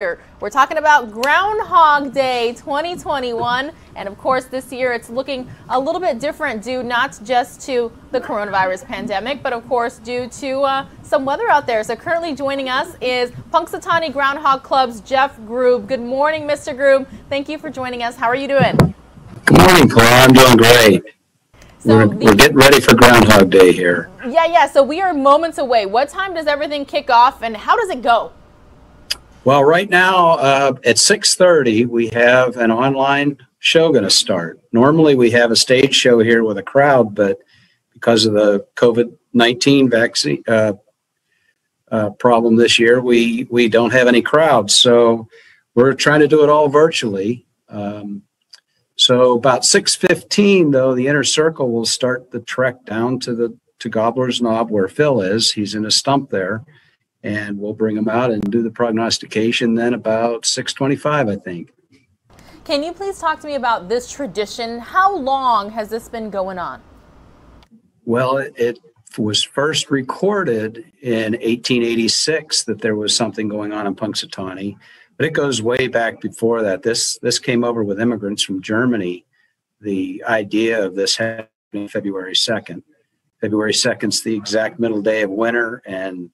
We're talking about Groundhog Day 2021, and of course this year it's looking a little bit different due not just to the coronavirus pandemic, but of course due to some weather out there. So currently joining us is Punxsutawney Groundhog Club's Jeff Grube. Good morning, Mr. Grube. Thank you for joining us. How are you doing? Good morning, Paul. I'm doing great. So we're getting ready for Groundhog Day here. Yeah. So we are moments away. What time does everything kick off, and how does it go? Well, right now at 6:30, we have an online show going to start. Normally, we have a stage show here with a crowd, but because of the COVID-19 vaccine problem this year, we don't have any crowds. So we're trying to do it all virtually. So about 6:15, though, the inner circle will start the trek down to Gobbler's Knob where Phil is. He's in a stump there. And we'll bring him out and do the prognostication then about 6:25, I think. Can you please talk to me about this tradition? How long has this been going on? Well, it was first recorded in 1886 that there was something going on in Punxsutawney, but it goes way back before that. This came over with immigrants from Germany. The idea of this happening February 2nd. February 2nd is the exact middle day of winter, and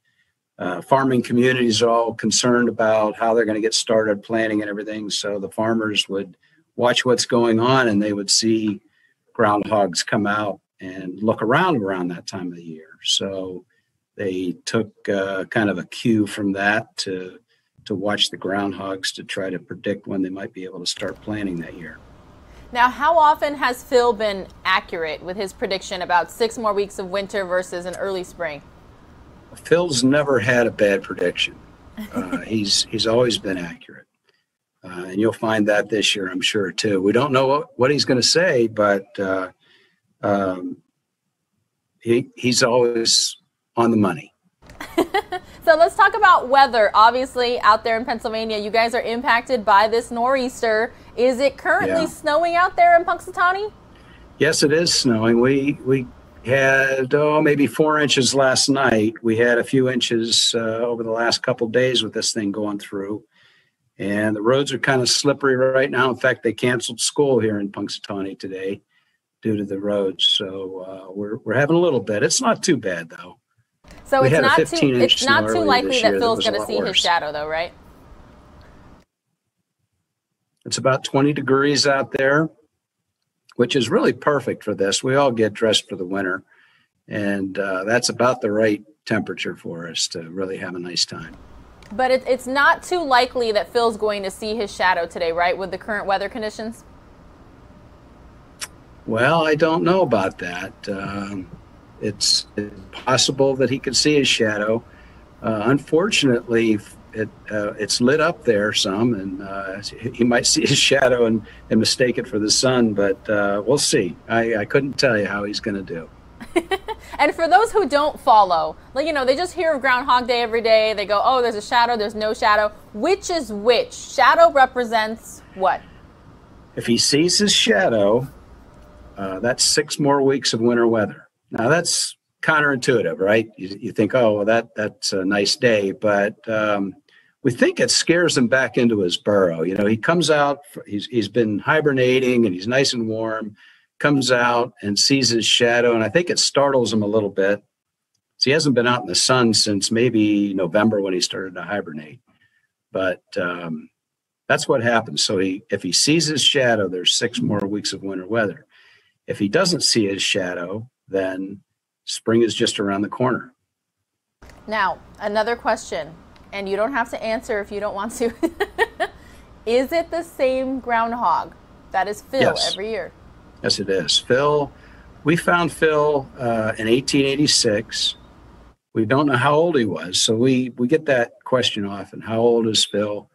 farming communities are all concerned about how they're going to get started planting and everything. So the farmers would watch what's going on, and they would see groundhogs come out and look around that time of the year. So they took kind of a cue from that to watch the groundhogs to try to predict when they might be able to start planting that year. Now, how often has Phil been accurate with his prediction about 6 more weeks of winter versus an early spring? Phil's never had a bad prediction. He's always been accurate. And you'll find that this year, I'm sure, too. We don't know what he's going to say, but he's always on the money. So let's talk about weather. Obviously, out there in Pennsylvania, you guys are impacted by this nor'easter. Is it currently snowing out there in Punxsutawney? Yes, it is snowing. We had maybe 4 inches last night. We had a few inches over the last couple of days with this thing going through, and the roads are kind of slippery right now. In fact, they canceled school here in Punxsutawney today due to the roads. So we're having a little bit. It's not too bad though. So it's not too likely that Phil's going to see his shadow though, right? It's about 20 degrees out there, which is really perfect for this. We all get dressed for the winter, and that's about the right temperature for us to really have a nice time. But it's not too likely that Phil's going to see his shadow today, right, with the current weather conditions? Well, I don't know about that. It's possible that he could see his shadow. Unfortunately, it's lit up there some, and he might see his shadow and mistake it for the sun, but we'll see. I couldn't tell you how he's going to do. And for those who don't follow, like, they just hear of Groundhog Day every day. They go, oh, there's a shadow, there's no shadow. Which is which? Shadow represents what? If he sees his shadow, that's 6 more weeks of winter weather. Now, that's counterintuitive, right? You think, oh, well, that's a nice day, but we think it scares him back into his burrow. He comes out, he's been hibernating, and he's nice and warm, comes out and sees his shadow, and I think it startles him a little bit. So he hasn't been out in the sun since maybe November when he started to hibernate. But that's what happens. So if he sees his shadow, there's 6 more weeks of winter weather. If he doesn't see his shadow, then spring is just around the corner. Now, another question, and you don't have to answer if you don't want to. Is it the same groundhog that is Phil every year? Yes, it is. Phil, we found Phil in 1886. We don't know how old he was, so we get that question often. How old is Phil?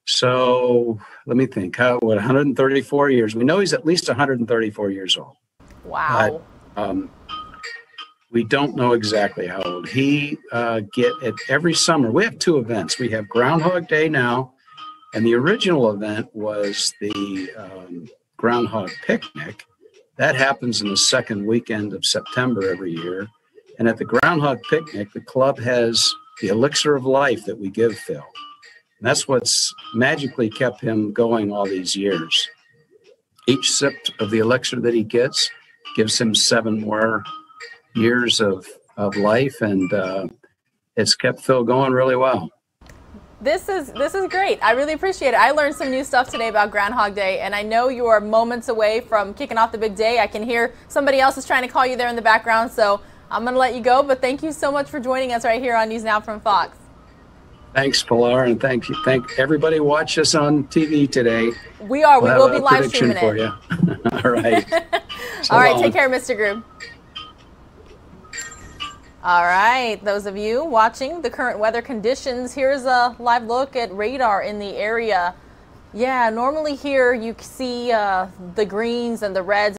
So let me think. 134 years. We know he's at least 134 years old. Wow. But, we don't know exactly how old. He get it every summer. We have 2 events. We have Groundhog Day now, and the original event was the Groundhog Picnic. That happens in the 2nd weekend of September every year. And at the Groundhog Picnic, the club has the elixir of life that we give Phil. That's what's magically kept him going all these years. Each sip of the elixir that he gets gives him 7 more years of life, and it's kept Phil going really well. This is great. I really appreciate it. I learned some new stuff today about Groundhog Day, and I know you are moments away from kicking off the big day. I can hear somebody else is trying to call you there in the background, so I'm going to let you go, but thank you so much for joining us right here on News Now from Fox. Thanks, Pilar, and thank everybody watch us on TV today. We will be live streaming for you. All right. All right, take care, Mr. Grube. All right, those of you watching the current weather conditions, here's a live look at radar in the area. Yeah, normally here you see the greens and the reds.